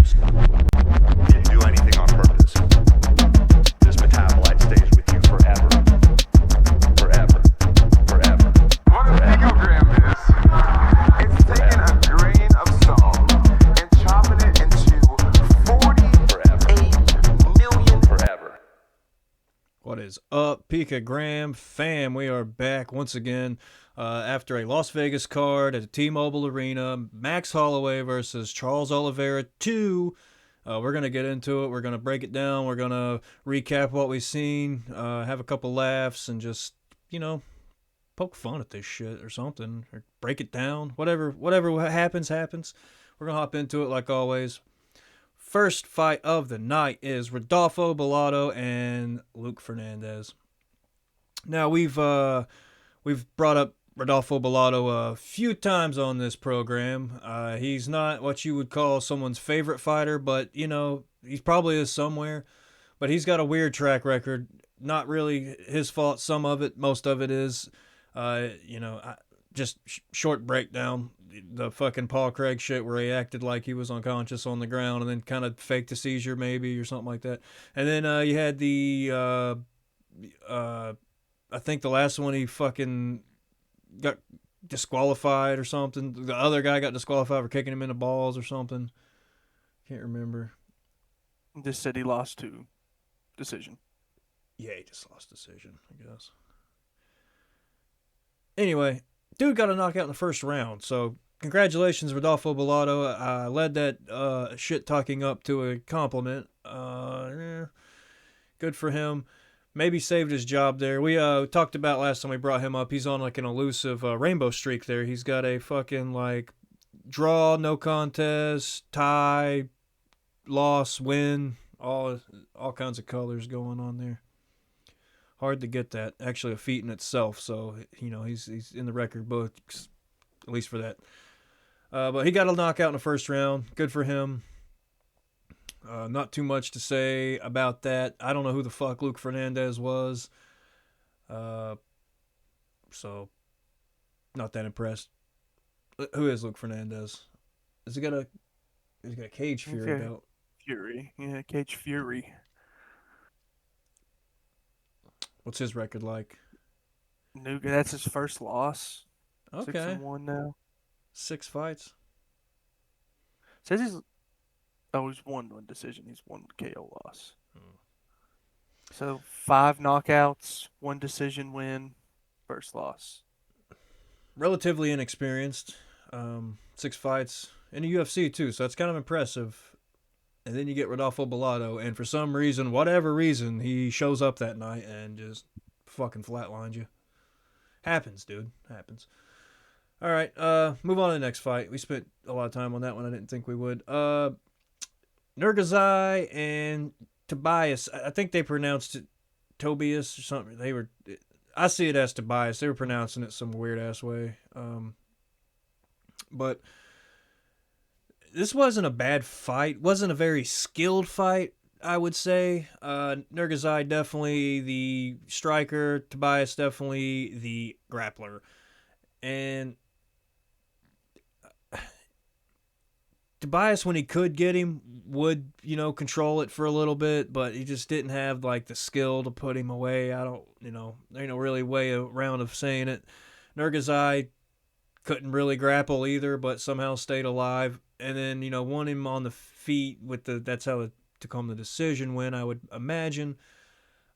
Didn't do anything on purpose. This metabolite stays with you forever. Forever. Forever. What a picogram is? It's taking a grain of salt and chopping it into 48 million. Forever. What is up, Picogram fam? We are back once again after a Las Vegas card at the T-Mobile Arena. Max Holloway versus Charles Oliveira 2. We're going to get into it. We're going to break it down. We're going to recap what we've seen, have a couple laughs, and just, poke fun at this shit or something. Or break it down. Whatever happens. We're going to hop into it like always. First fight of the night is Rodolfo Bellato and Luke Fernandez. Now we've brought up Rodolfo Bellato a few times on this program. He's not what you would call someone's favorite fighter, but he probably is somewhere. But he's got a weird track record. Not really his fault. Some of it, most of it is. Just short breakdown. The fucking Paul Craig shit where he acted like he was unconscious on the ground and then kind of faked a seizure maybe or something like that. And then you had the, I think the last one he fucking got disqualified or something. The other guy got disqualified for kicking him in the balls or something. Can't remember. Just said he lost to decision. Yeah, he just lost decision, I guess. Anyway, dude got a knockout in the first round, so congratulations, Rodolfo Bellato. I led that shit talking up to a compliment. Good for him. Maybe saved his job there. We talked about last time we brought him up. He's on like an elusive rainbow streak there. He's got a fucking like draw, no contest, tie, loss, win, all kinds of colors going on there. Hard to get that. Actually a feat in itself, so he's in the record books, at least for that. But he got a knockout in the first round. Good for him. Not too much to say about that. I don't know who the fuck Luke Fernandez was. So not that impressed. Who is Luke Fernandez? Has he got a Cage Fury belt? Fury. Yeah, Cage Fury. What's his record like? That's his first loss. Okay. 6-1 now. 6 fights. Says he's won one decision. He's one KO loss. So 5 knockouts, 1 decision win, first loss. Relatively inexperienced. 6 fights in the UFC too, so that's kind of impressive. And then you get Rodolfo Bellato, and for some reason, whatever reason, he shows up that night and just fucking flatlines you. Happens, dude. Happens. All right, move on to the next fight. We spent a lot of time on that one. I didn't think we would. Nurgazai and Tobias. I think they pronounced it Tobias or something. I see it as Tobias. They were pronouncing it some weird-ass way. But this wasn't a bad fight. Wasn't a very skilled fight, I would say. Nurgazai definitely the striker. Tobias definitely the grappler. And Tobias, when he could get him, would, control it for a little bit, but he just didn't have, like, the skill to put him away. There ain't no really way around of saying it. Nurgazai couldn't really grapple either, but somehow stayed alive. And then, won him on the feet that's how it to come the decision win, I would imagine.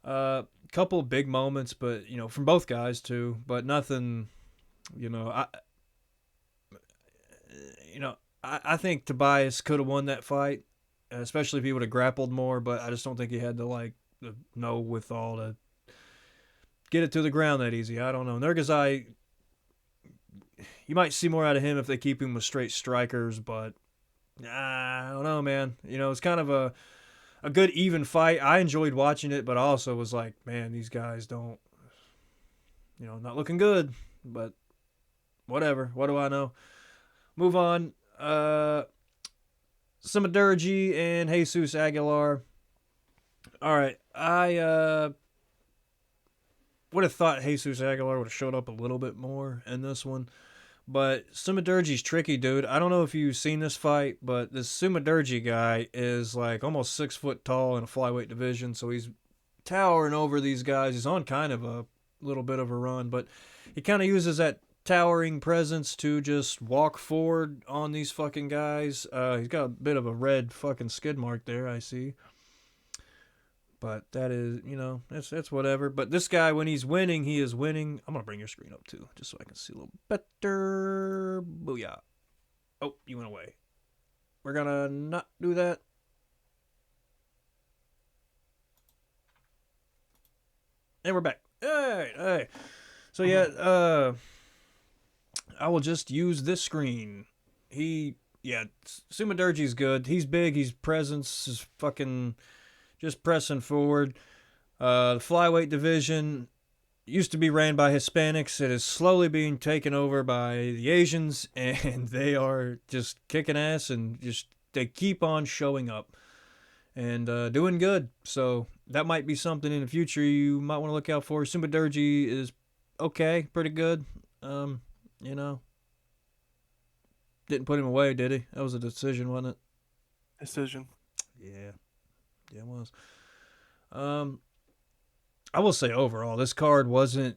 Couple of big moments, but, from both guys too, but nothing, I think Tobias could have won that fight, especially if he would have grappled more, but I just don't think he had the withal to get it to the ground that easy. I don't know. Nurgazai, you might see more out of him if they keep him with straight strikers, but I don't know, man. It's kind of a good even fight. I enjoyed watching it, but I also was like, man, these guys don't, not looking good, but whatever. What do I know? Move on. Simadurgi and Jesus Aguilar. All right, I would have thought Jesus Aguilar would have showed up a little bit more in this one, But Sumadurgi's tricky, dude. I don't know if you've seen this fight, but this Sumadurgi guy is like almost 6 foot tall in a flyweight division, so he's towering over these guys. He's on kind of a little bit of a run, but he kind of uses that towering presence to just walk forward on these fucking guys. He's got a bit of a red fucking skid mark there, I see. But that is, that's whatever. But this guy, when he's winning, he is winning. I'm going to bring your screen up, too, just so I can see a little better. Booyah. Oh, you went away. We're going to not do that. And we're back. Hey. So, yeah, I will just use this screen. Sumadurgi's good. He's big. His presence is fucking just pressing forward. The flyweight division used to be ran by Hispanics. It is slowly being taken over by the Asians, and they are just kicking ass, and just they keep on showing up and doing good. So that might be something in the future you might want to look out for. Sumadurgi is okay, pretty good. Didn't put him away, did he? That was a decision, wasn't it? Decision. Yeah, it was. I will say overall, this card wasn't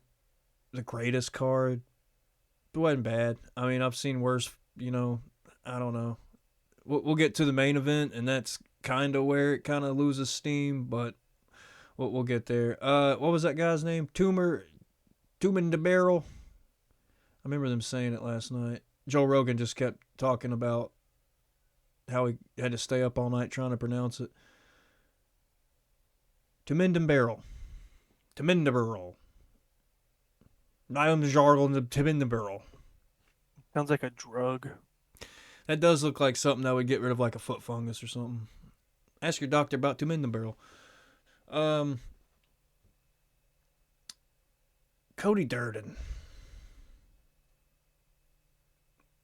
the greatest card. It wasn't bad. I mean, I've seen worse. I don't know. We'll get to the main event, and that's kind of where it kind of loses steam, but we'll get there. What was that guy's name? Tumen de Barrel. I remember them saying it last night. Joe Rogan just kept talking about how he had to stay up all night trying to pronounce it. Timendembarrel. Niam Jarl and Timendembarrel. Sounds like a drug. That does look like something that would get rid of like a foot fungus or something. Ask your doctor about Timendembarrel. Cody Durden.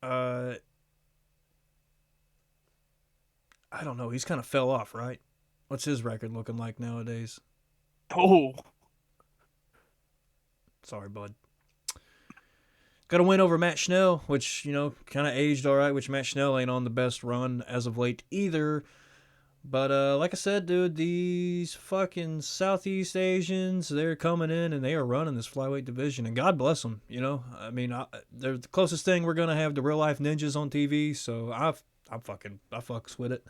I don't know. He's kind of fell off, right? What's his record looking like nowadays? Oh. Sorry, bud. Got a win over Matt Schnell, which, kind of aged all right, which Matt Schnell ain't on the best run as of late either. But like I said, dude, these fucking Southeast Asians, they're coming in and they are running this flyweight division. And God bless them, I mean, they're the closest thing we're going to have to real-life ninjas on TV, so I fucks with it.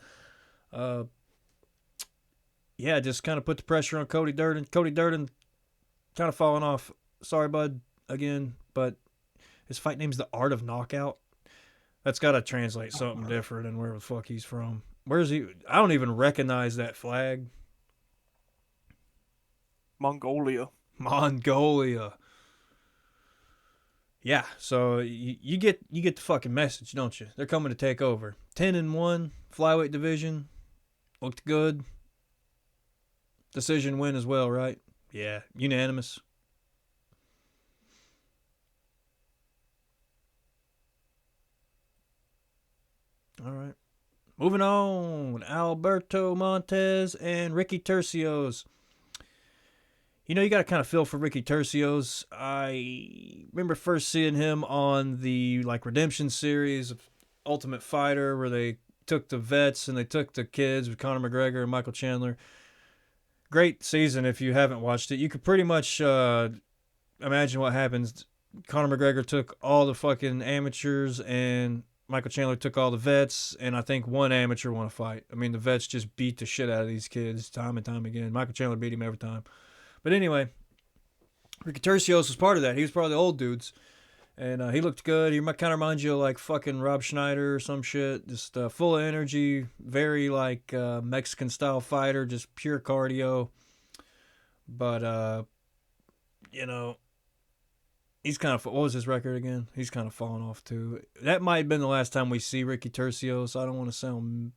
Yeah, just kind of put the pressure on Cody Durden. Cody Durden kind of falling off. Sorry, bud, again, but his fight name's The Art of Knockout. That's got to translate something different than where the fuck he's from. Where's he? I don't even recognize that flag. Mongolia. Yeah, so you get the fucking message, don't you? They're coming to take over. 10-1 flyweight division. Looked good. Decision win as well, right? Yeah, unanimous. All right. Moving on. Alberto Montez and Ricky Tercios. You got to kind of feel for Ricky Tercios. I remember first seeing him on the Redemption series of Ultimate Fighter, where they took the vets and they took the kids with Conor McGregor and Michael Chandler. Great season if you haven't watched it. You could pretty much imagine what happens. Conor McGregor took all the fucking amateurs and Michael Chandler took all the vets, and I think one amateur won a fight. I mean, the vets just beat the shit out of these kids time and time again. Michael Chandler beat him every time. But anyway, Ricky Tercios was part of that. He was part of the old dudes. And he looked good. He kind of reminds you of like fucking Rob Schneider or some shit. Just full of energy. Very like Mexican-style fighter. Just pure cardio. But, he's kind of... What was his record again? He's kind of falling off too. That might have been the last time we see Ricky Tercios. I don't want to sound,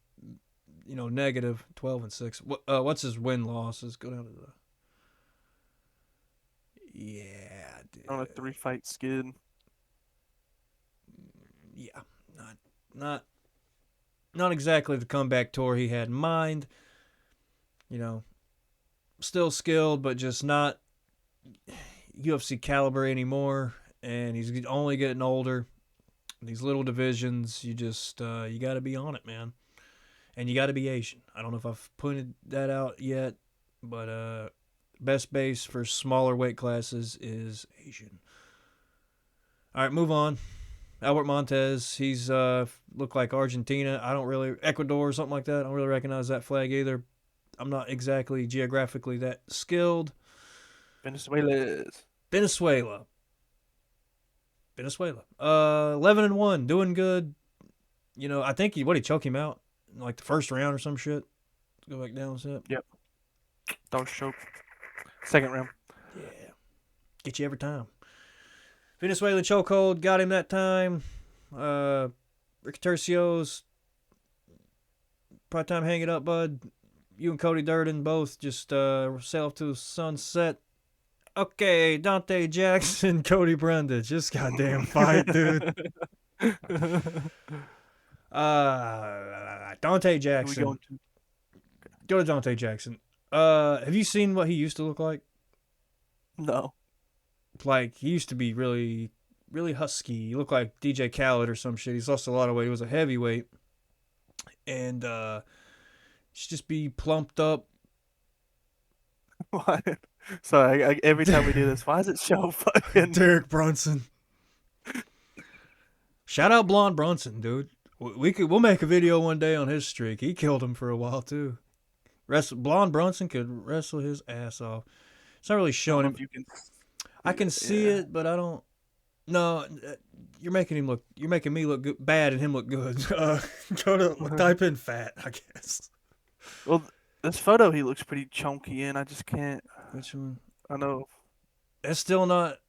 negative. 12-6. What's his win-loss? Let's go down to the... Yeah, dude. On a 3-fight skid. Yeah, not exactly the comeback tour he had in mind. Still skilled, but just not UFC caliber anymore. And he's only getting older. These little divisions, you just you got to be on it, man. And you got to be Asian. I don't know if I've pointed that out yet, but best base for smaller weight classes is Asian. All right, move on. Albert Montez, he's looked like Argentina. I don't really Ecuador or something like that. I don't really recognize that flag either. I'm not exactly geographically that skilled. Venezuela. 11-1, doing good. You know, I think he choked him out in like the first round or some shit. Go back down a step. Yep. Dog choke. Second round. Yeah. Get you every time. Venezuelan chokehold, got him that time. Ricky Tercios, probably time to hang it up, bud. You and Cody Durden both just sail off to the sunset. Okay, Dante Jackson, Cody Brundage. This goddamn fight, dude. Dante Jackson. Go to Dante Jackson. Have you seen what he used to look like? No. Like, he used to be really, really husky. He looked like DJ Khaled or some shit. He's lost a lot of weight. He was a heavyweight. And should just be plumped up. What? Sorry, every time we do this, why does it show fucking Derek Brunson? Shout out Blonde Brunson, dude. We'll make a video one day on his streak. He killed him for a while too. Blonde Brunson could wrestle his ass off. It's not really showing him. I can see it, but I don't. No, you're making me look good, bad and him look good. Type in fat, I guess. Well, this photo he looks pretty chunky in. I just can't. Which one? I know. That's still not.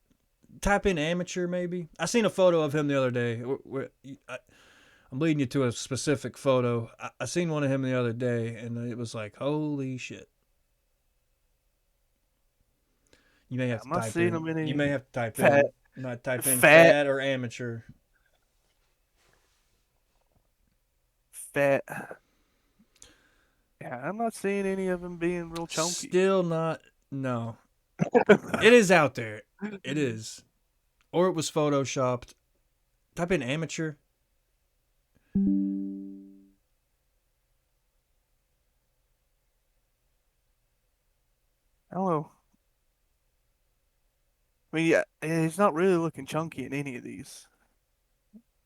Type in amateur, maybe. I seen a photo of him the other day. I'm leading you to a specific photo. I seen one of him the other day, and it was like, holy shit. You may have to type in. You may have to type in. Not type in fat or amateur. Fat. Yeah, I'm not seeing any of them being real chunky. Still not. No. It is out there. It is. Or it was photoshopped. Type in amateur. Hello. I mean, yeah, he's not really looking chunky in any of these.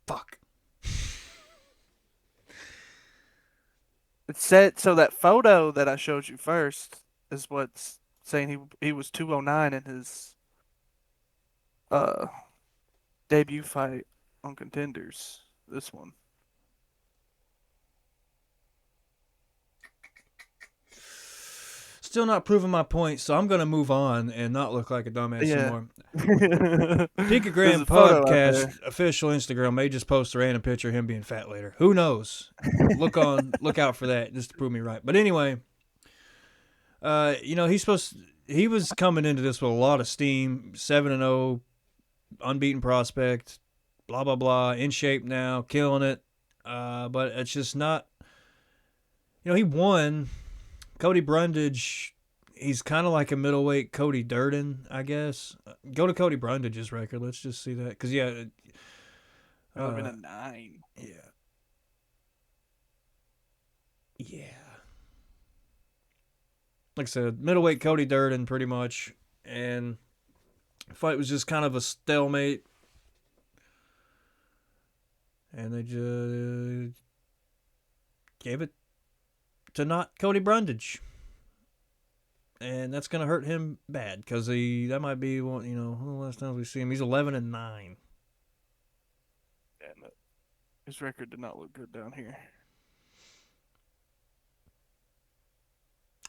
Fuck. It said so that photo that I showed you first is what's saying he was 209 in his debut fight on Contenders. This one. Still not proving my point, so I'm gonna move on and not look like a dumbass anymore. Picogram Podcast official Instagram may just post a random picture of him being fat later. Who knows? Look out for that just to prove me right. But anyway, he was coming into this with a lot of steam, 7-0, unbeaten prospect, blah blah blah, in shape now, killing it. But it's just not. He won. Cody Brundage, he's kind of like a middleweight Cody Durden, I guess. Go to Cody Brundage's record. Let's just see that. Because, yeah. That would have been a 9. Yeah. Yeah. Like I said, middleweight Cody Durden, pretty much. And the fight was just kind of a stalemate. And they just gave it to not Cody Brundage. And that's going to hurt him bad because that might be one, the last time we see him. He's 11-9. Yeah, no, his record did not look good down here.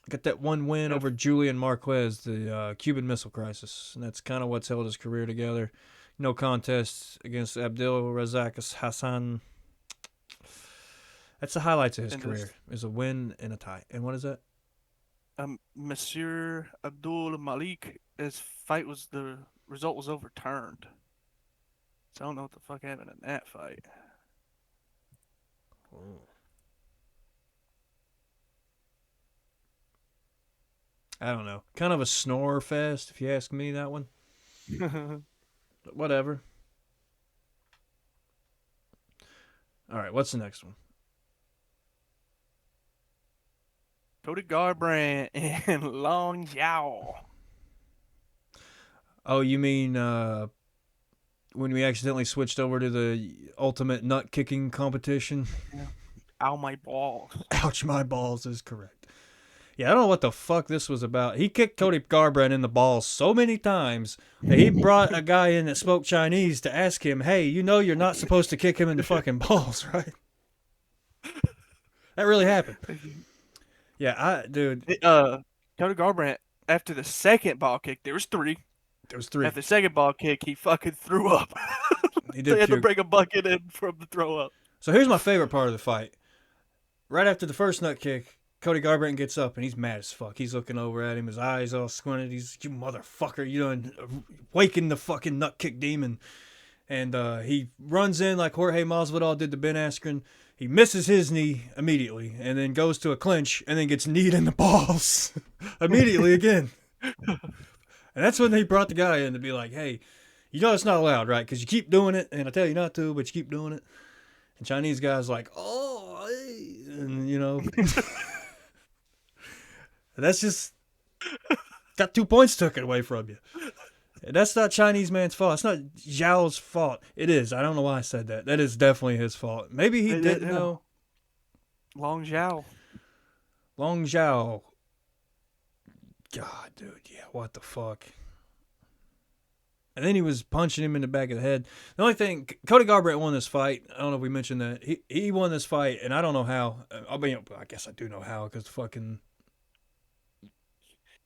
Got that one win over Julian Marquez, the Cuban Missile Crisis. And that's kind of what's held his career together. No contest against Abdul Razak Hassan. That's the highlights of his career. Is a win and a tie. And what is that? Monsieur Abdul Malik, his fight the result was overturned. So I don't know what the fuck happened in that fight. Oh. I don't know. Kind of a snore fest, if you ask me, that one. But whatever. All right, what's the next one? Cody Garbrandt and Long Zhao. Oh, you mean when we accidentally switched over to the ultimate nut kicking competition? Ow, my balls. Ouch, my balls is correct. Yeah, I don't know what the fuck this was about. He kicked Cody Garbrandt in the balls so many times that he brought a guy in that spoke Chinese to ask him, hey, you know you're not supposed to kick him in the fucking balls, right? That really happened. Yeah, dude. Cody Garbrandt, after the second ball kick, there was three. There was 3. After the second ball kick, he fucking threw up. He They did had to puke. bring a bucket in from the throw up. So here's my favorite part of the fight. Right after the first nut kick, Cody Garbrandt gets up and he's mad as fuck. He's looking over at him, his eyes all squinted. He's, you motherfucker, you done waking the fucking nut kick demon. And he runs in like Jorge Masvidal did to Ben Askren. He misses his knee immediately and then goes to a clinch and then gets kneed in the balls immediately again. And that's when they brought the guy in to be like, hey, you know it's not allowed, right? Because you keep doing it, and I tell you not to, but you keep doing it. And Chinese guy's like, oh, hey. And, you know. That's just got 2 points taken away from you. And that's not Chinese man's fault. It's not Zhao's fault. It is. I don't know why I said that. That is definitely his fault. Maybe he didn't know. Long Zhao. Long Zhao. God, dude. Yeah, what the fuck? And then he was punching him in the back of the head. The only thing, Cody Garbrandt won this fight. I don't know if we mentioned that. He won this fight, and I don't know how. I mean, I guess I do know how, because fucking...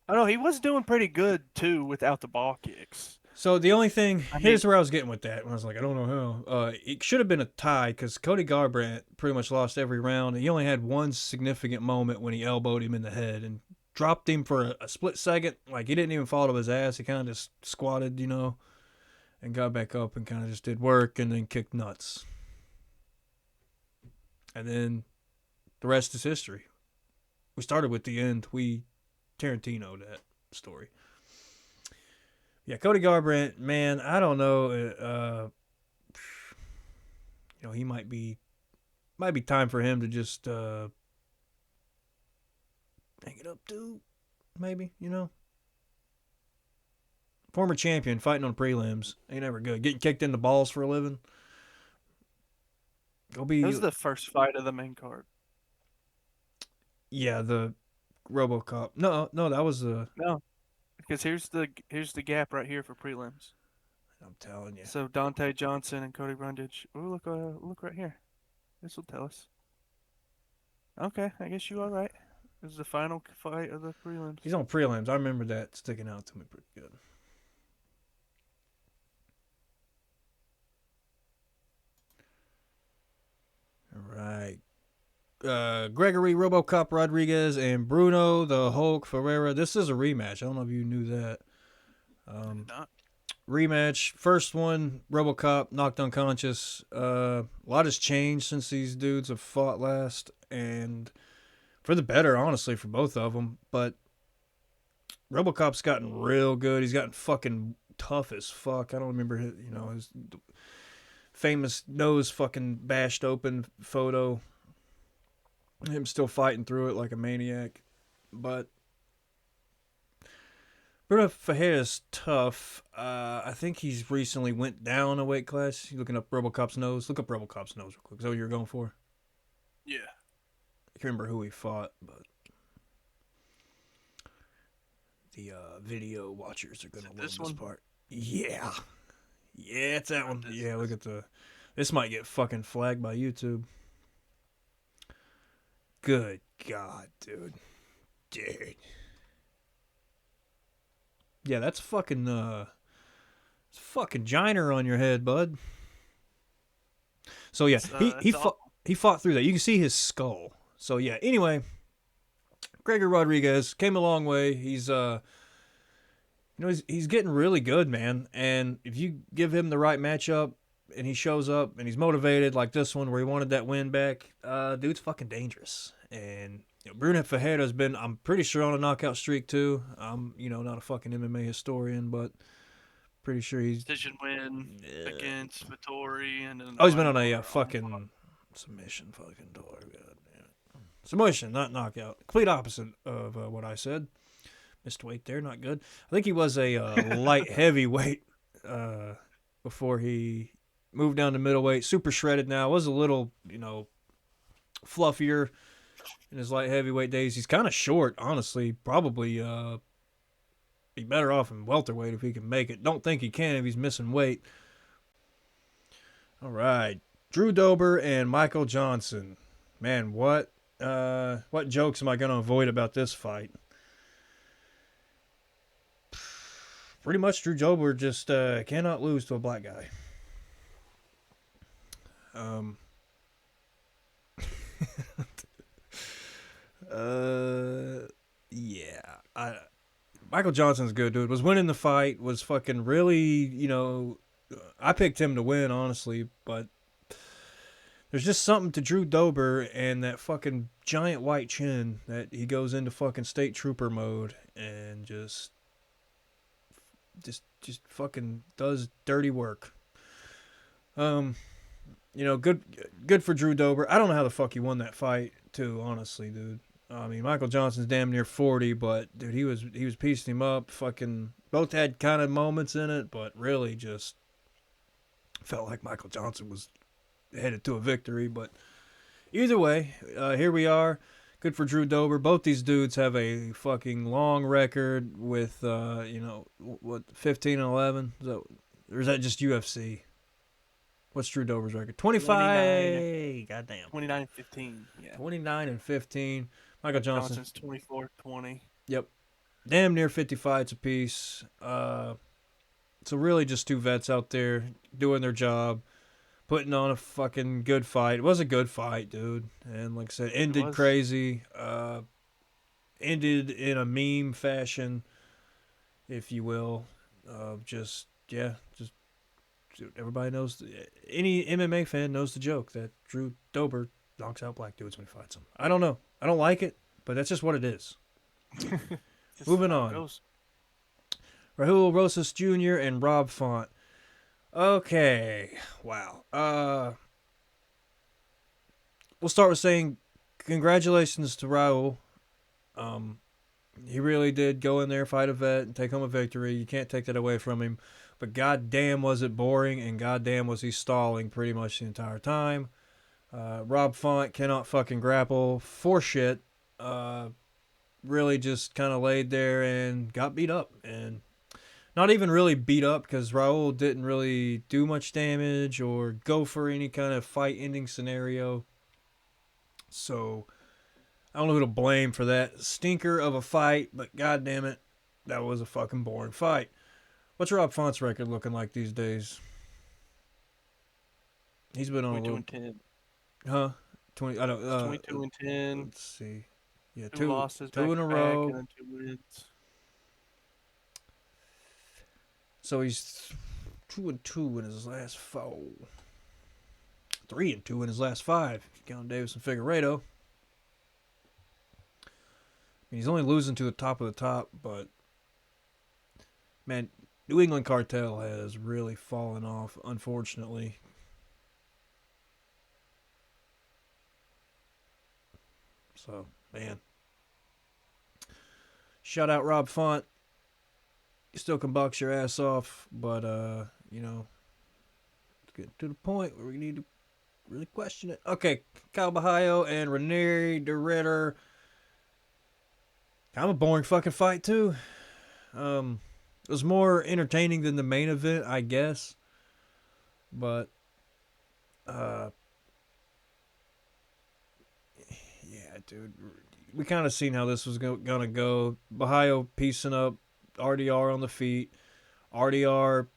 I know he was doing pretty good too without the ball kicks. So the only thing, I mean- here's where I was getting with that. When I was like, I don't know how. It should have been a tie because Cody Garbrandt pretty much lost every round. He only had one significant moment when he elbowed him in the head and dropped him for a split second. Like, he didn't even fall to his ass. He kind of just squatted, you know, and got back up and kind of just did work and then kicked nuts. And then the rest is history. We started with the end. We Tarantino that story. Yeah, Cody Garbrandt, man, I don't know. You know, he might be time for him to just hang it up too. Maybe, you know. Former champion fighting on prelims ain't ever good. Getting kicked in the balls for a living. Go be. That was the first fight of the main card. Yeah, the RoboCop. No, that was the. No, because here's the gap right here for prelims. I'm telling you. So Dante Johnson and Cody Brundage. Oh, look right here. This will tell us. Okay, I guess you are right. This is the final fight of the prelims. He's on prelims. I remember that sticking out to me pretty good. All right. Gregory RoboCop Rodriguez and Bruno the Hulk Ferreira. This is a rematch. I don't know if you knew that. Not. Rematch. First one, RoboCop knocked unconscious. A lot has changed since these dudes have fought last, and for the better, honestly, for both of them. But RoboCop's gotten real good. He's gotten fucking tough as fuck. I don't remember his, his famous nose fucking bashed open photo. Him still fighting through it like a maniac. But Bruno Ferreira's tough. I think he's recently went down a weight class. You looking up RoboCop's nose? Look up RoboCop's nose real quick. Is that what you're going for? Yeah. I can't remember who he fought, but the video watchers are going to love this part. Yeah. Yeah, it's that one. Yeah, look at this might get fucking flagged by YouTube. Good God, dude. Yeah, that's fucking it's fucking giner on your head, bud. So yeah, he fought through that. You can see his skull. So yeah, anyway, Gregor Rodriguez came a long way. He's he's getting really good, man. And if you give him the right matchup and he shows up and he's motivated like this one where he wanted that win back, dude's fucking dangerous. And Bruno Ferreira's been, I'm pretty sure, on a knockout streak too. I'm, not a fucking MMA historian, but pretty sure he's Decision win against Vittori, and then he's been on a fucking Submission, fucking door. God damn it. Submission, not knockout. Complete opposite of what I said. Missed weight there, not good. I think he was a light heavyweight before he moved down to middleweight. Super shredded now. Was a little, fluffier in his light heavyweight days. He's kind of short, honestly. Probably be better off in welterweight if he can make it. Don't think he can if he's missing weight. All right. Drew Dober and Michael Johnson. Man, what jokes am I going to avoid about this fight? Pretty much Drew Dober just cannot lose to a black guy. Yeah. Michael Johnson's good, dude. Was winning the fight. Was fucking really, I picked him to win, honestly, but there's just something to Drew Dober and that fucking giant white chin that he goes into fucking state trooper mode and just fucking does dirty work. Good for Drew Dober. I don't know how the fuck he won that fight, too, honestly, dude. I mean, Michael Johnson's damn near 40, but dude, he was piecing him up. Fucking both had kind of moments in it, but really just felt like Michael Johnson was headed to a victory. But either way, here we are. Good for Drew Dober. Both these dudes have a fucking long record with 15 and 11. Or is that just UFC? What's Drew Dober's record? 25. Goddamn. 29-15. Yeah. 29 and 15. Michael Johnson's 24-20. Yep. Damn near 50 fights apiece. So really just two vets out there doing their job, putting on a fucking good fight. It was a good fight, dude. And like I said, ended crazy. Ended in a meme fashion, if you will. Everybody knows. Any MMA fan knows the joke that Drew Dober knocks out black dudes when he fights them. I don't know. I don't like it, but that's just what it is. Moving on. Rahul Rosas Jr. and Rob Font. Okay. Wow. We'll start with saying congratulations to Rahul. He really did go in there, fight a vet, and take home a victory. You can't take that away from him. But goddamn was it boring, and goddamn was he stalling pretty much the entire time. Rob Font cannot fucking grapple for shit. Really just kind of laid there and got beat up. And not even really beat up because Raul didn't really do much damage or go for any kind of fight-ending scenario. So I don't know who to blame for that stinker of a fight, but goddamn it, that was a fucking boring fight. What's Rob Font's record looking like these days? He's been on 22-10. Huh? 20. I don't. 22-10. Let's see. Yeah, two losses, two in a row. and then 2 wins. So he's 2-2 in his last 4. 3-2 in his last 5. Counting Davis and Figueiredo. I mean, he's only losing to the top of the top, but man, New England Cartel has really fallen off, unfortunately. So, man. Shout out Rob Font. You still can box your ass off, but, get to the point where we need to really question it. Okay, Kyle Bahayo and Rene de Ritter. Kind of a boring fucking fight, too. It was more entertaining than the main event, I guess. But, yeah, dude. We kind of seen how this was going to go. Bahayo piecing up RDR on the feet. RDR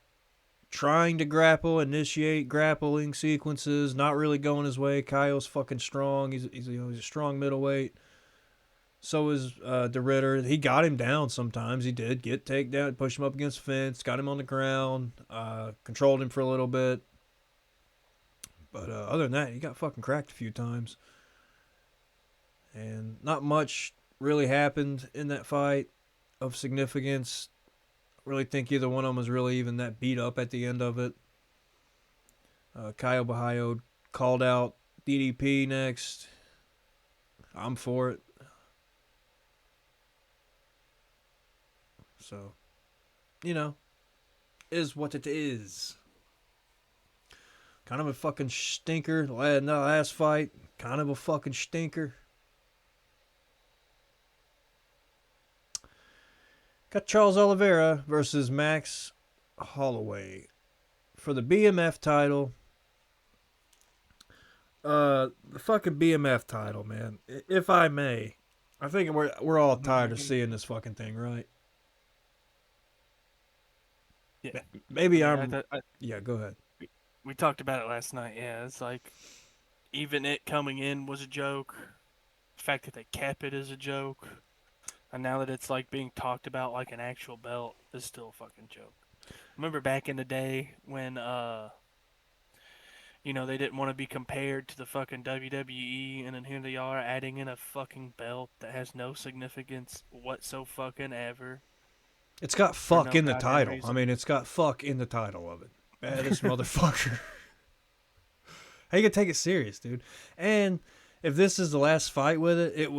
trying to grapple, initiate grappling sequences, not really going his way. Kyle's fucking strong. He's a strong middleweight. So is De Ritter. He got him down sometimes. He did get takedown, pushed him up against the fence, got him on the ground, controlled him for a little bit. But other than that, he got fucking cracked a few times. And not much really happened in that fight of significance. I really think either one of them was really even that beat up at the end of it. Kyle Bahayo called out DDP next. I'm for it. So, is what it is. Kind of a fucking stinker. The last fight, kind of a fucking stinker. Got Charles Oliveira versus Max Holloway for the BMF title. The fucking BMF title, man. If I may, I think we're all tired of seeing this fucking thing, right? Yeah. Maybe Yeah, yeah, go ahead. we talked about it last night. Yeah, it's like even it coming in was a joke. The fact that they kept it is a joke. And now that it's like being talked about like an actual belt is still a fucking joke. Remember back in the day when they didn't want to be compared to the fucking WWE, and then here they are adding in a fucking belt that has no significance whatsoever. It's got fuck no in the goddamn title. reason. I mean, it's got fuck in the title of it. Baddest motherfucker. How you gonna take it serious, dude? And if this is the last fight with it, it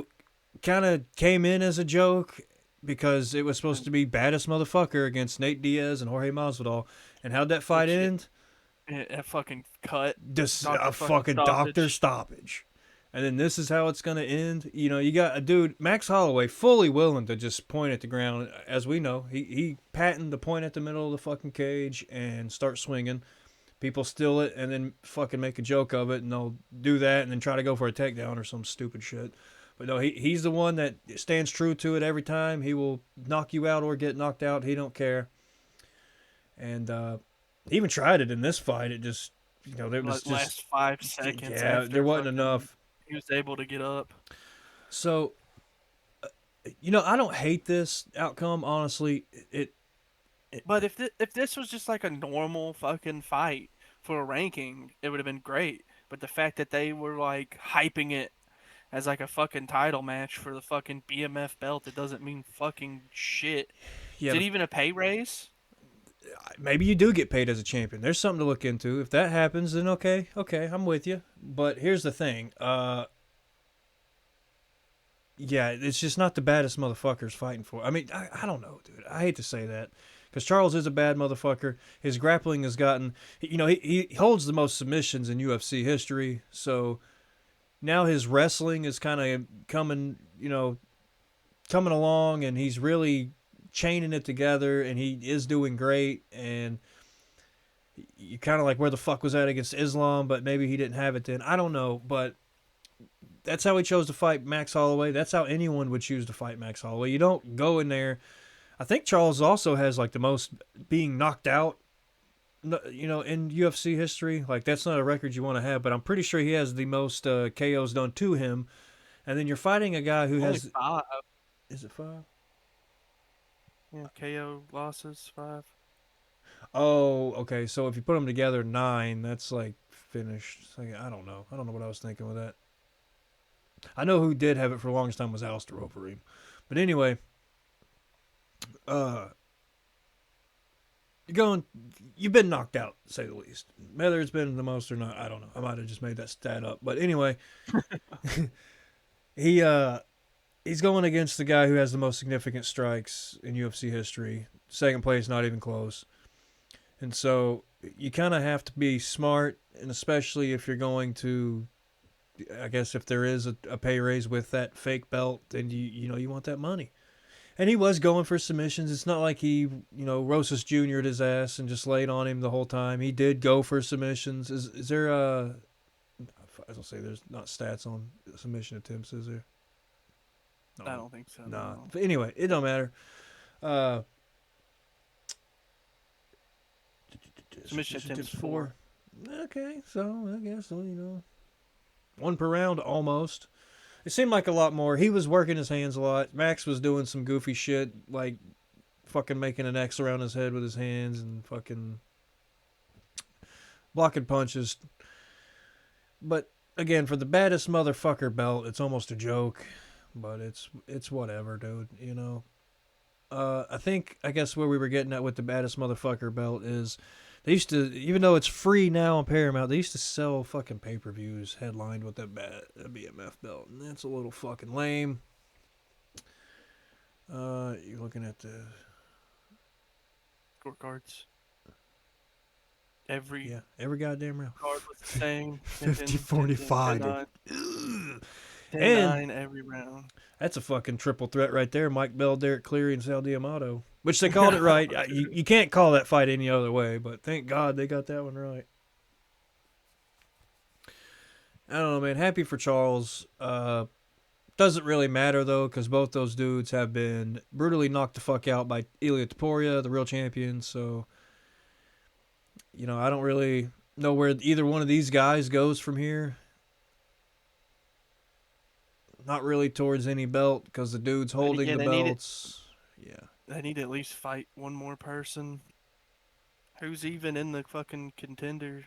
kind of came in as a joke because it was supposed to be baddest motherfucker against Nate Diaz and Jorge Masvidal. And how'd that fight end? A fucking cut. A fucking doctor stoppage. And then this is how it's going to end. You got a dude, Max Holloway, fully willing to just point at the ground. As we know, he patented the point at the middle of the fucking cage and start swinging. People steal it and then fucking make a joke of it, and they'll do that and then try to go for a takedown or some stupid shit. But no, he's the one that stands true to it every time. He will knock you out or get knocked out. He don't care. And he even tried it in this fight. It just, there was just last 5 seconds. Yeah, after there wasn't enough. He was able to get up. So, I don't hate this outcome, honestly. But if this was just like a normal fucking fight for a ranking, it would have been great. But the fact that they were like hyping it as like a fucking title match for the fucking BMF belt, it doesn't mean fucking shit. Yeah, Is it even a pay raise? Maybe you do get paid as a champion. There's something to look into. If that happens, then okay, I'm with you. But here's the thing. Yeah, it's just not the baddest motherfuckers fighting for. I mean, I don't know, dude. I hate to say that because Charles is a bad motherfucker. His grappling has gotten, he holds the most submissions in UFC history. So now his wrestling is kind of coming along, and he's really chaining it together, and he is doing great. And you kind of like, where the fuck was that against Islam? But maybe he didn't have it then. I don't know, but that's how he chose to fight Max Holloway. That's how anyone would choose to fight Max Holloway. You don't go in there. I think Charles also has like the most being knocked out, in UFC history. Like, that's not a record you want to have, but I'm pretty sure he has the most KOs done to him. And then you're fighting a guy who Only has 5. Is it 5? Yeah, KO losses 5. Oh, okay. So if you put them together, 9. That's like finished. Like, I don't know what I was thinking with that. I know who did have it for the longest time was Alistair Overeem. But anyway, you've been knocked out, to say the least. Whether it's been the most or not, I don't know. I might have just made that stat up. But anyway, he's going against the guy who has the most significant strikes in UFC history. Second place, not even close. And so you kind of have to be smart, and especially if you're going to, I guess if there is a pay raise with that fake belt, then you want that money. And he was going for submissions. It's not like he, Rosas Jr.'d his ass and just laid on him the whole time. He did go for submissions. Is there I was gonna say there's not stats on submission attempts, is there? No. I don't think so. Nah. No. But anyway, it don't matter. Submission attempts 4. Okay, so I guess 1 per round almost. It seemed like a lot more. He was working his hands a lot. Max was doing some goofy shit, like fucking making an X around his head with his hands and fucking blocking punches. But again, for the baddest motherfucker belt, it's almost a joke. But it's whatever, dude. I guess where we were getting at with the baddest motherfucker belt is They used to, even though it's free now on Paramount, they used to sell fucking pay-per-views headlined with that BMF belt, and that's a little fucking lame. You're looking at the Scorecards. Every every goddamn round. card was the same. 50-45. 10-9 every round. That's a fucking triple threat right there. Mike Bell, Derek Cleary, and Sal D'Amato. Which they called it right. You can't call that fight any other way, but thank God they got that one right. I don't know, man. Happy for Charles. Doesn't really matter, though, because both those dudes have been brutally knocked the fuck out by Ilia Topuria, the real champion. So, you know, I don't really know where either one of these guys goes from here. Not really towards any belt, because the dudes holding the belts. Yeah. They need to at least fight one more person. Who's even in the fucking contender?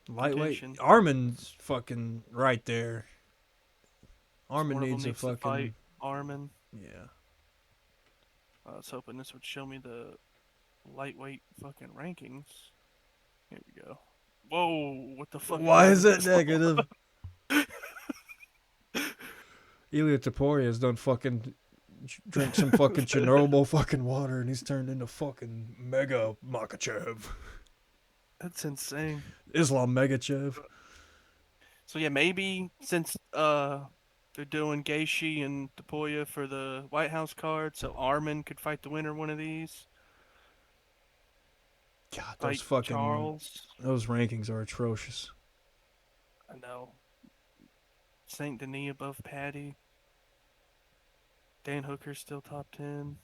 Lightweight. Contention? Armin's fucking right there. Armin One of them needs a needs to fucking. fight Armin. Yeah. I was hoping this would show me the lightweight fucking rankings. Here we go. Whoa! What the fuck? Why is that negative? Ilia Topuria has done fucking drink some fucking Chernobyl fucking water, and he's turned into fucking Mega Makachev. That's insane. Islam Megachev. So yeah, maybe since they're doing Gaethje and Topuria for the White House card, so Armin could fight the winner of one of these. God, those Fight fucking Charles. those rankings are atrocious. I know. Saint Denis above Patty. Dan Hooker's still top 10.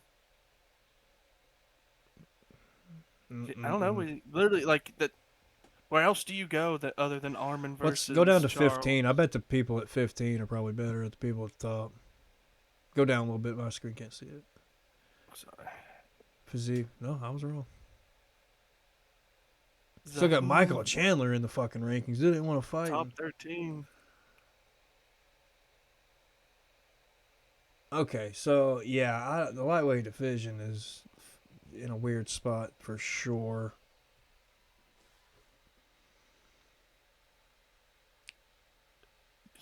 I don't know. Literally, like that. Where else do you go that other than Armin versus? Let's go down to Charles? 15. I bet the people at 15 are probably better than the people at the top. Go down a little bit. My screen can't see it. Sorry. Physique. No, I was wrong. Still got Michael Chandler in the fucking rankings. They didn't want to fight Top him. 13. Okay, so yeah, the lightweight division is in a weird spot for sure.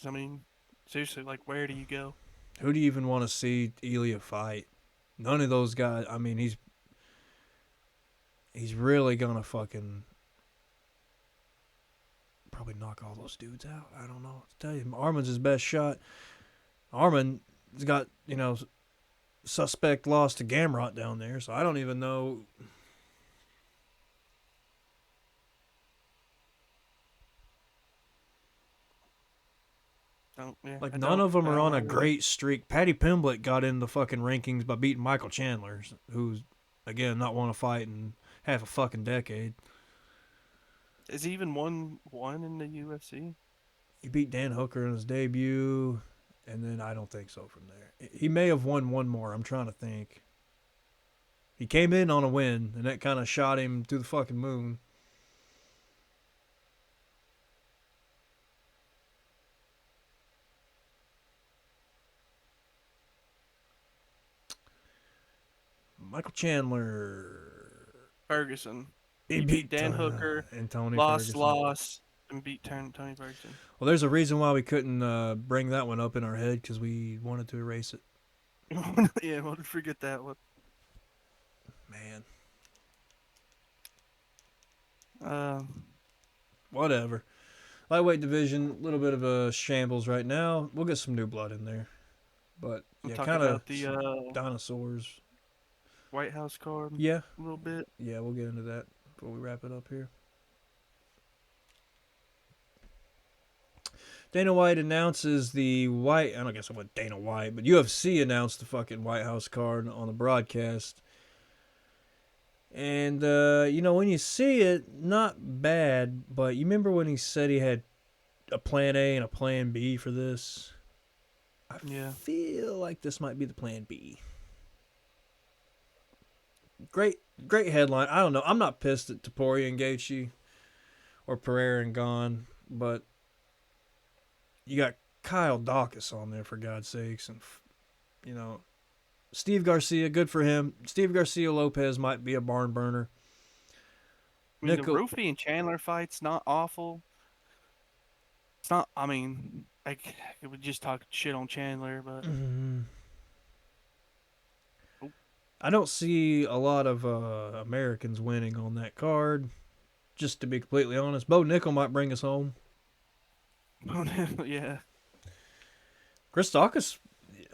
I mean, seriously, like, where do you go? Who do you even want to see Ilia fight? None of those guys. I mean, he's really gonna fucking probably knock all those dudes out. I don't know what to tell you. Armin's his best shot. Armin's got, you know, suspect loss to Gamrot down there, so I don't even know. Like, none of them are on a great streak. Patty Pimblett got in the fucking rankings by beating Michael Chandler, who's, again, not won a fight in half a fucking decade. Is he even won in the UFC? He beat Dan Hooker in his debut, and then I don't think so from there. He may have won one more. I'm trying to think. He came in on a win, and that kind of shot him to the fucking moon. Michael Chandler. Ferguson. He beat Dan Hooker, and Tony lost, Ferguson. and beat Tony Ferguson. Well, there's a reason why we couldn't bring that one up in our head, because we wanted to erase it. Yeah, we'll forget that one. Man. Whatever. Lightweight division, a little bit of a shambles right now. We'll get some new blood in there. But, yeah, kind of the dinosaurs. White House card. Yeah. A little bit. Yeah, we'll get into that before we wrap it up here. Dana White announces I don't guess I went Dana White, but UFC announced the fucking White House card on the broadcast. And, when you see it, not bad, but you remember when he said he had a plan A and a plan B for this? I feel like this might be the plan B. Great headline. I don't know. I'm not pissed at Topuria and Gaethje or Pereira and Gon, but you got Kyle Dawkins on there, for God's sakes, and Steve Garcia, good for him. Steve Garcia Lopez might be a barn burner. I mean, the Nickel. Roofy and Chandler fight's not awful. It's not. I mean, like we just talk shit on Chandler, but I don't see a lot of Americans winning on that card. Just to be completely honest, Bo Nickel might bring us home. yeah. Chris Dawkins,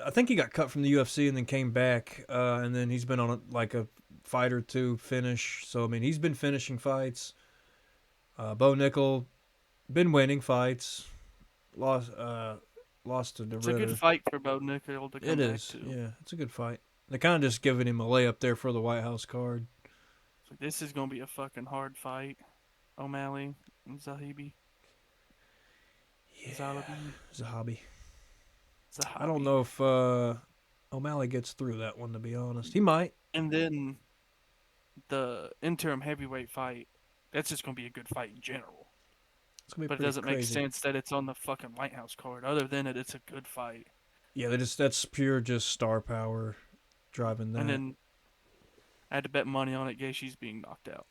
I think he got cut from the UFC and then came back, and then he's been on a fight or two finish. So I mean, he's been finishing fights. Bo Nickel, been winning fights. Lost to the It's a good fight for Bo Nickel to come It back is, to. yeah, it's a good fight. They kind of just giving him a layup there for the White House card. So this is gonna be a fucking hard fight. O'Malley and Zahabi. Yeah, Zalabi. Zahabi. Zahabi. I don't know if O'Malley gets through that one, to be honest. He might. And then the interim heavyweight fight. That's just gonna be a good fight in general. It's gonna be But it pretty doesn't make crazy. sense that it's on the fucking White House card. Other than it's a good fight. Yeah, that's pure just star power driving that. And then I had to bet money on it. Gaethje's being knocked out.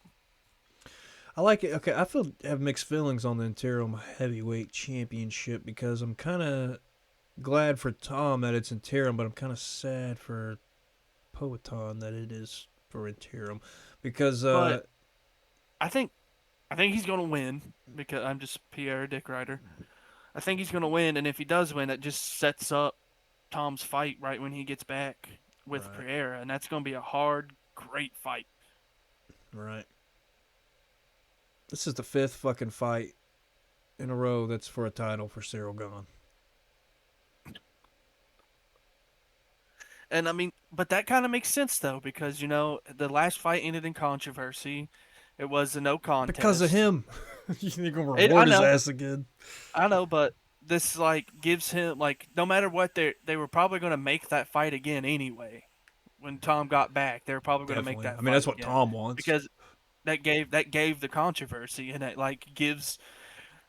I like it. Okay, I have mixed feelings on the interim heavyweight championship because I'm kind of glad for Tom that it's interim, but I'm kind of sad for Poetan that it is for interim because But I think he's gonna win because I'm just Pierre Dick Rider. I think he's gonna win, and if he does win, that just sets up Tom's fight right when he gets back with Right. Pereira, and that's gonna be a hard, great fight. right. This is the 5th fucking fight in a row that's for a title for Cyril Gahn. And I mean, but that kind of makes sense though, because the last fight ended in controversy. It was a no contest Because of him. You're going to I reward his know. ass again. I know, but this gives him no matter what they were probably gonna make that fight again anyway. When Tom got back, they were probably gonna make Definitely. that. I mean, fight that's what again. Tom wants. Because that gave the controversy, and it gives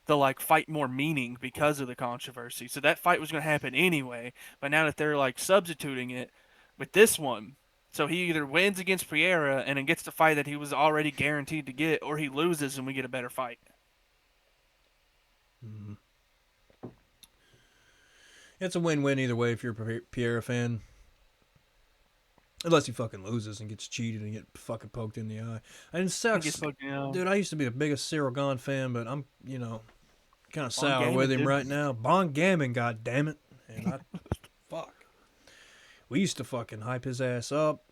the fight more meaning because of the controversy. So that fight was going to happen anyway, but now that they're substituting it with this one, so he either wins against Pereira and then gets the fight that he was already guaranteed to get, or he loses and we get a better fight. Mm-hmm. It's a win-win either way if you're a Pierre fan. Unless he fucking loses and gets cheated and get fucking poked in the eye. And it sucks. Dude, I used to be the biggest Cyril Gahn fan, but I'm, kind of sour with him right now. Bon Gammon, goddammit. And fuck. We used to fucking hype his ass up.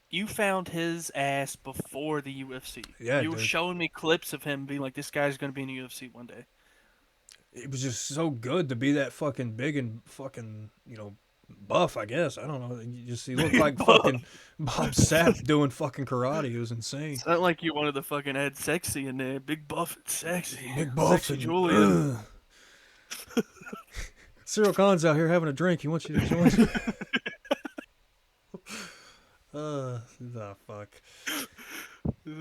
You found his ass before the UFC. Yeah, you were dude. showing me clips of him being like, this guy's going to be in the UFC one day. It was just so good to be that fucking big and fucking, buff, I guess. I don't know. He looked like fucking Bob Sapp doing fucking karate. It was insane. It's not like you wanted to fucking add sexy in there. Big buff and sexy. Big buff Sexy and Julian. Cyril Kahn's out here having a drink. He wants you to join. Fuck. He's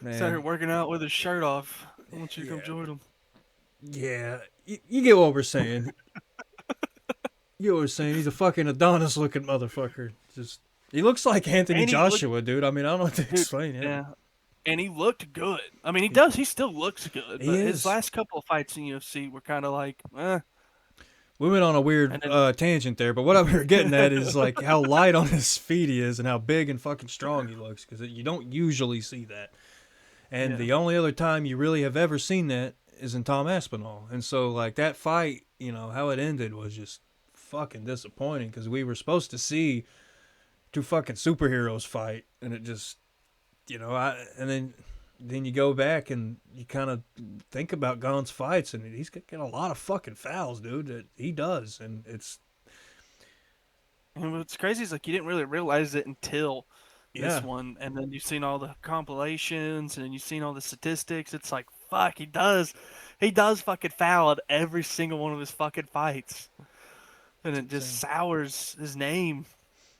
Man. out here working out with his shirt off. I want you to come join him. Yeah, you get what we're saying. You get what we're saying. He's a fucking Adonis-looking motherfucker. He looks like Anthony Joshua, dude. I mean, I don't know what to explain. Yeah. And he looked good. I mean, he does. He still looks good. But his last couple of fights in UFC were kind of We went on a weird tangent there, but what I was getting at is how light on his feet he is and how big and fucking strong he looks, because you don't usually see that. And the only other time you really have ever seen that is in Tom Aspinall. And so that fight, how it ended was just fucking disappointing, because we were supposed to see two fucking superheroes fight, and it just, and then you go back and you kind of think about Gahn's fights, and he's got a lot of fucking fouls, dude, that he does, and it's... And what's crazy is you didn't really realize it until this one, and then you've seen all the compilations, and then you've seen all the statistics. It's fuck, he does fucking foul at every single one of his fucking fights, and it just sours his name.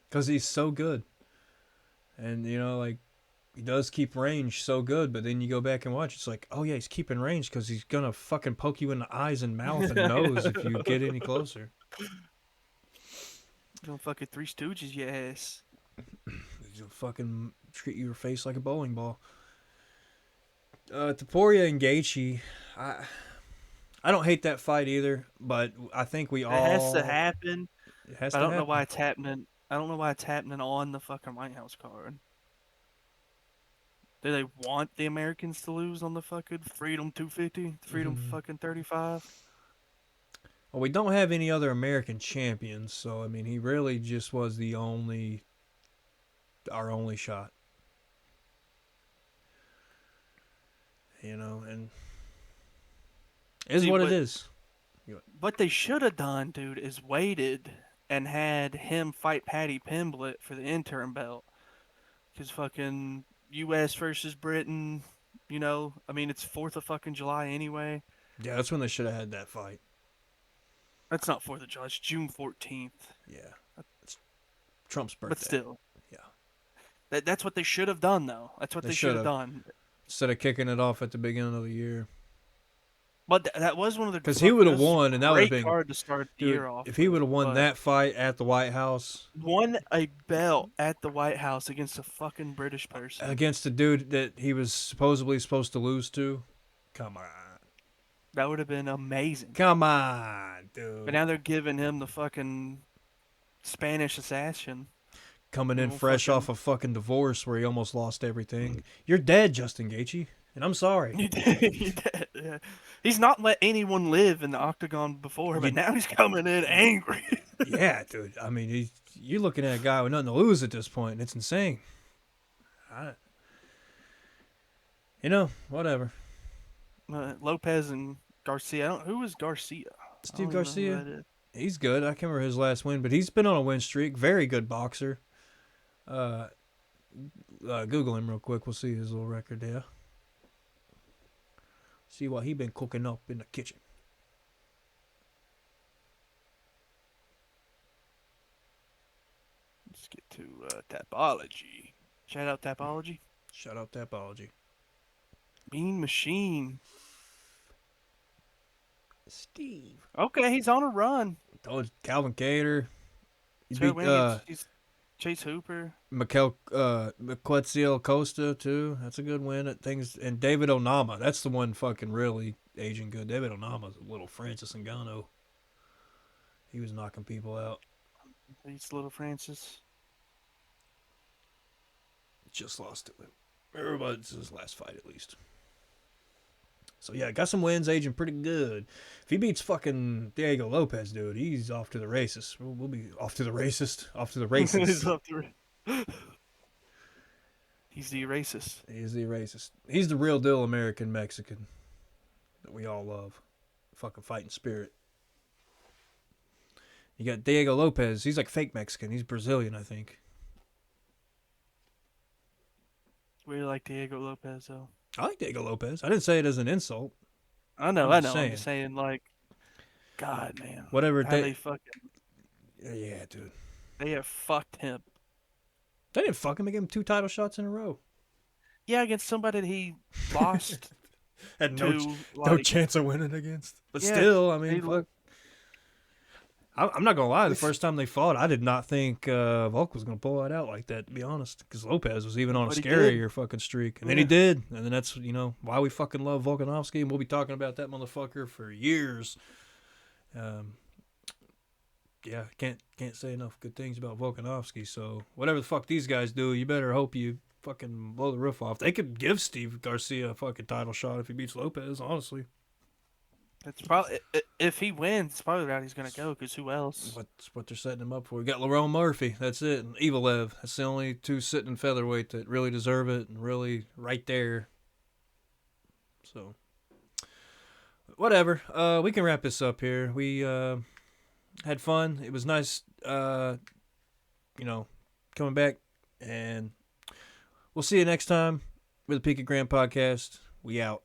Because he's so good. And, he does keep range so good, but then you go back and watch, it's oh yeah, he's keeping range because he's going to fucking poke you in the eyes and mouth and nose if you get any closer. Don't fucking Three Stooges, your ass. He'll fucking treat your face like a bowling ball. Taporia and Gaethje, I don't hate that fight either, but I think we It all has to happen. It has I to don't know happen. why it's happening. I don't know why it's happening on the fucking White House card. Do they want the Americans to lose on the fucking Freedom 250, Freedom fucking 35? Well, we don't have any other American champions, so I mean, he really just was our only shot. You know, and is See, what it but- is. What they should have done, dude, is waited and had him fight Paddy Pimblett for the interim belt. Because fucking U.S. versus Britain, you know, I mean, it's 4th of fucking July anyway. Yeah, that's when they should have had that fight. That's not 4th of July, it's June 14th. Yeah, it's Trump's birthday. But still. Yeah. That's what they should have done, though. That's what They they should have should've. done. Instead of kicking it off at the beginning of the year. But that was one of the... Because he would have that was won, and that would have great been... card to start the Dude, year off. if he would have won but that fight at the White House... won a belt at the White House against a fucking British person. Against the dude that he was supposedly supposed to lose to? Come on. That would have been amazing. Come on, dude. But now they're giving him the fucking Spanish assassin. Coming in Well, fresh fucking- off a fucking divorce where he almost lost everything. You're dead, Justin Gaethje, and I'm sorry. He did, yeah. He's not let anyone live in the octagon before, but now he's coming in angry. Yeah, dude. I mean, you're looking at a guy with nothing to lose at this point, and it's insane. Whatever. Lopez and Garcia. Who was Garcia? Steve I don't know who Garcia? that is. He's good. I can't remember his last win, but he's been on a win streak. Very good boxer. Google him real quick. We'll see his little record there. See what he been cooking up in the kitchen. Let's get to Tapology. Shout out Tapology. Shout out Tapology. Mean Machine. Steve. Okay, he's on a run. Oh, Calvin Cater. He So beat he's Chase Hooper. Quetzal Costa too. That's a good win at things. And David Onama. That's the one fucking really aging good. David Onama's a little Francis Ngannou. He was knocking people out. He's Little Francis. Just lost to him. Everybody, it's his last fight at least. So yeah, got some wins, aging pretty good. If he beats fucking Diego Lopez, dude, he's off to the races. We'll be off to the racist. Off to the races. He's up to He's the racist. He's the racist. He's the real deal American Mexican that we all love. Fucking fighting spirit. You got Diego Lopez. He's like fake Mexican. He's Brazilian, I think. Really like Diego Lopez, though. I like Diego Lopez. I didn't say it as an insult. I know. I'm I'm just just saying, like, God, man. Whatever How they- they fucking, Yeah, dude. they have fucked him. They didn't fuck him. They gave him 2 title shots in a row. Yeah, against somebody that he lost Had to. no Like, chance of winning against. But Yeah, still, I mean, he- fuck. I'm not going to lie. The first time they fought, I did not think Volk was going to pull it out like that, to be honest. Because Lopez was even on But a he did. scarier fucking streak. And then he Yeah. did. And then that's, why we fucking love Volkanovski. And we'll be talking about that motherfucker for years. Yeah, can't say enough good things about Volkanovski. So whatever the fuck these guys do, you better hope you fucking blow the roof off. They could give Steve Garcia a fucking title shot if he beats Lopez, honestly. It's probably if he wins, it's probably the route he's gonna go. Because who else? That's what they're setting him up for. We got Lerone Murphy. That's it. And Evelev. That's the only 2 sitting in featherweight that really deserve it and really right there. So, whatever. We can wrap this up here. We had fun. It was nice, coming back. And we'll see you next time with the Picogram Podcast. We out.